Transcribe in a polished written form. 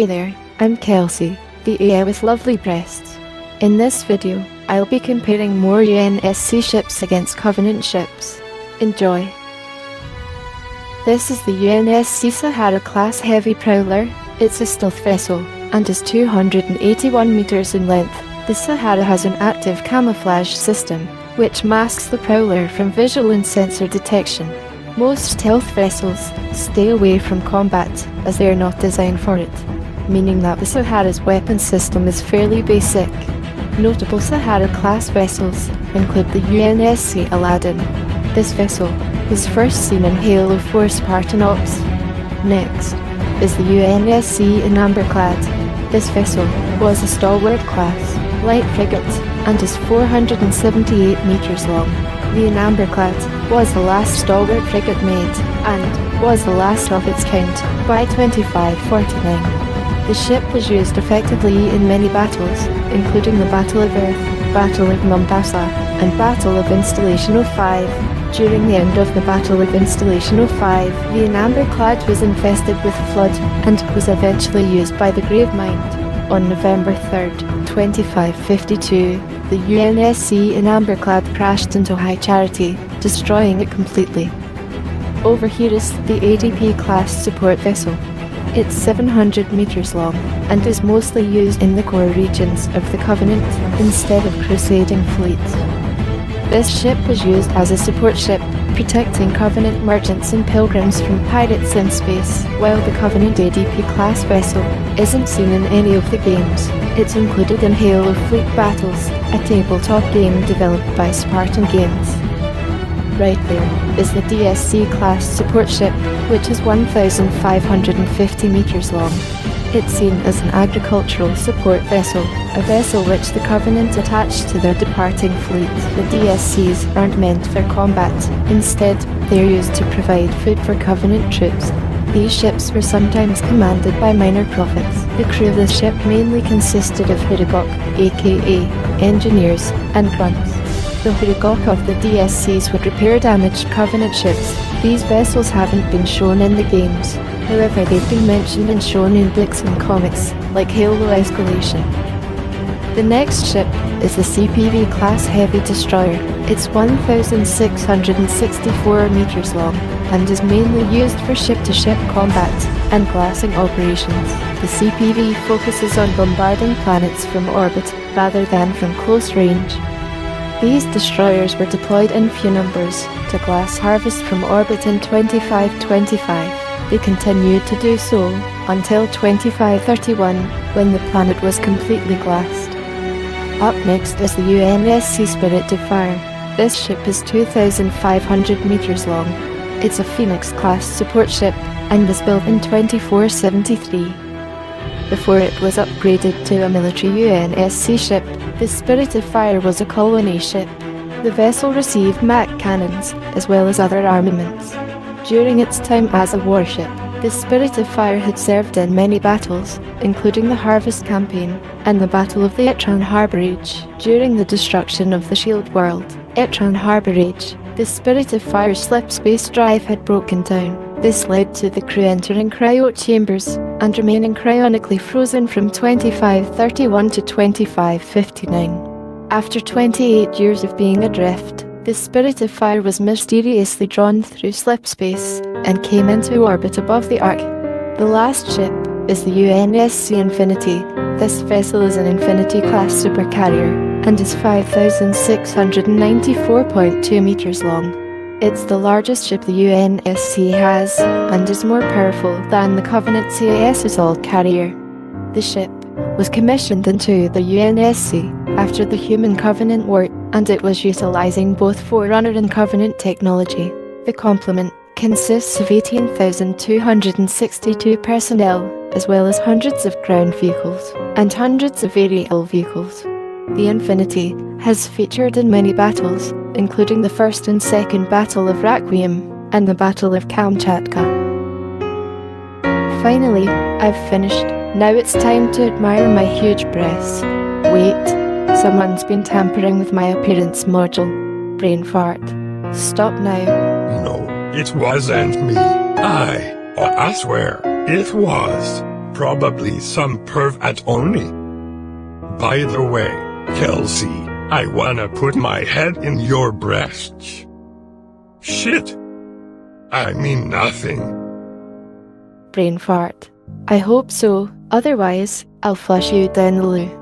Hey there, I'm Kelsey, the AI with lovely breasts. In this video, I'll be comparing more UNSC ships against Covenant ships. Enjoy! This is the UNSC Sahara class heavy prowler. It's a stealth vessel, and is 281 meters in length. The Sahara has an active camouflage system, which masks the prowler from visual and sensor detection. Most stealth vessels stay away from combat, as they are not designed for it, meaning that the Sahara's weapon system is fairly basic. Notable Sahara-class vessels include the Unsc Aladdin. This vessel was first seen in Halo 4 Spartan Ops. Next is the Unsc Inamberclad. This vessel was a stalwart class, light frigate, and is 478 meters long. The Inamberclad was the last stalwart frigate made, and was the last of its kind by 2549. The ship was used effectively in many battles, including the Battle of Earth, Battle of Mombasa, and Battle of Installation 05. During the end of the Battle of Installation 05, the Inamberclad was infested with flood, and was eventually used by the Gravemind. On November 3, 2552, the Unsc Inamberclad crashed into High Charity, destroying it completely. Over here is the ADP-class support vessel. It's 700 meters long, and is mostly used in the core regions of the Covenant, instead of crusading fleets. This ship was used as a support ship, protecting Covenant merchants and pilgrims from pirates in space. While the Covenant ADP-class vessel isn't seen in any of the games, it's included in Halo Fleet Battles, a tabletop game developed by Spartan Games. Right there is the DSC-class support ship, which is 1,550 meters long. It's seen as an agricultural support vessel, a vessel which the Covenant attached to their departing fleet. The DSCs aren't meant for combat. Instead, they're used to provide food for Covenant troops. These ships were sometimes commanded by minor prophets. The crew of the ship mainly consisted of Hurugok, aka engineers, and grunts. The Hurugok of the DSCs would repair damaged Covenant ships. These vessels haven't been shown in the games, however they've been mentioned and shown in books and comics, like Halo Escalation. The next ship is the CPV-class heavy destroyer. It's 1,664 meters long, and is mainly used for ship-to-ship combat and glassing operations. The CPV focuses on bombarding planets from orbit, rather than from close range. These destroyers were deployed in few numbers to glass harvest from orbit in 2525. They continued to do so until 2531, when the planet was completely glassed. Up next is the UNSC Spirit of Fire. This ship is 2,500 meters long. It's a Phoenix-class support ship, and was built in 2473. Before it was upgraded to a military UNSC ship, the Spirit of Fire was a colony ship. The vessel received MAC cannons, as well as other armaments. During its time as a warship, the Spirit of Fire had served in many battles, including the Harvest Campaign, and the Battle of the Etran Harborage. During the destruction of the Shield World, Etran Harborage, the Spirit of Fire's slip space drive had broken down. This led to the crew entering cryo chambers, and remaining cryonically frozen from 2531 to 2559. After 28 years of being adrift, the Spirit of Fire was mysteriously drawn through slip space, and came into orbit above the Ark. The last ship is the Unsc Infinity. This vessel is an Infinity-class supercarrier, and is 5,694.2 meters long. It's the largest ship the UNSC has, and is more powerful than the Covenant CAS Assault Carrier. The ship was commissioned into the UNSC after the Human Covenant War, and it was utilizing both Forerunner and Covenant technology. The complement consists of 18,262 personnel, as well as hundreds of ground vehicles, and hundreds of aerial vehicles. The Infinity has featured in many battles, including the First and Second Battle of Requiem, and the Battle of Kamchatka. Finally, I've finished. Now it's time to admire my huge breasts. Wait, someone's been tampering with my appearance module. Brain fart. Stop now. No, it wasn't me. I swear, it was. Probably some perv at Oni. By the way, Kelsey, I wanna put my head in your breast. Shit. I mean nothing. Brain fart. I hope so, otherwise, I'll flush you down the loo.